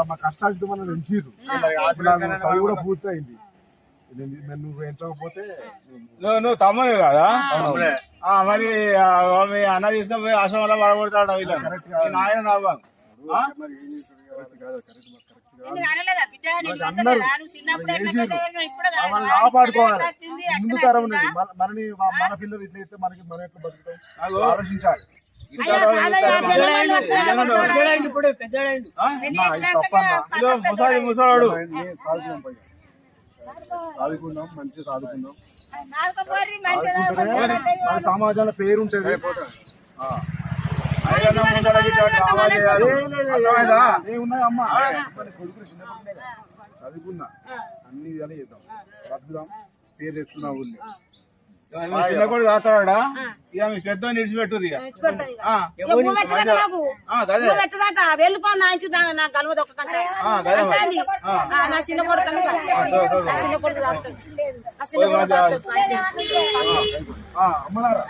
మా కష్టాలతో మనం పెంచిర్రు కూడా పూర్తి అయింది. నువ్వు పెంచకపోతే నువ్వు తమ్మని కదా మరి అన్న తీసుకుపోయి ఆశ్రమంలో పడగొడతాడు ఆయన నాబాం కాపాడుకోవాలి. ముందు తరం మనని మన పిల్లలు ఇట్లా ఇస్తే మనకి మన యొక్క బతుకుతాం ఆలోచించాలి. ముసలాడు సాదుకుందాం, మంచిగా సాదుకుందాం. మన సమాజంలో పేరుంటది. ఏమున్నాయి అమ్మ కొడుకులు చిన్నప్పుడు చదువుకున్నా అన్ని విధాలు చేద్దాం, బతుకుదాం, పేరు తెచ్చుకున్నా ఊళ్ళో. చిన్న కొడుకు తాతాడా ఇక మీ పెద్ద నిడిచిపెట్టు వెళ్ళిపోయింది నా గలవది ఒక్క నా చిన్న కొడుకు చిన్న కొడుకు అమ్మలారా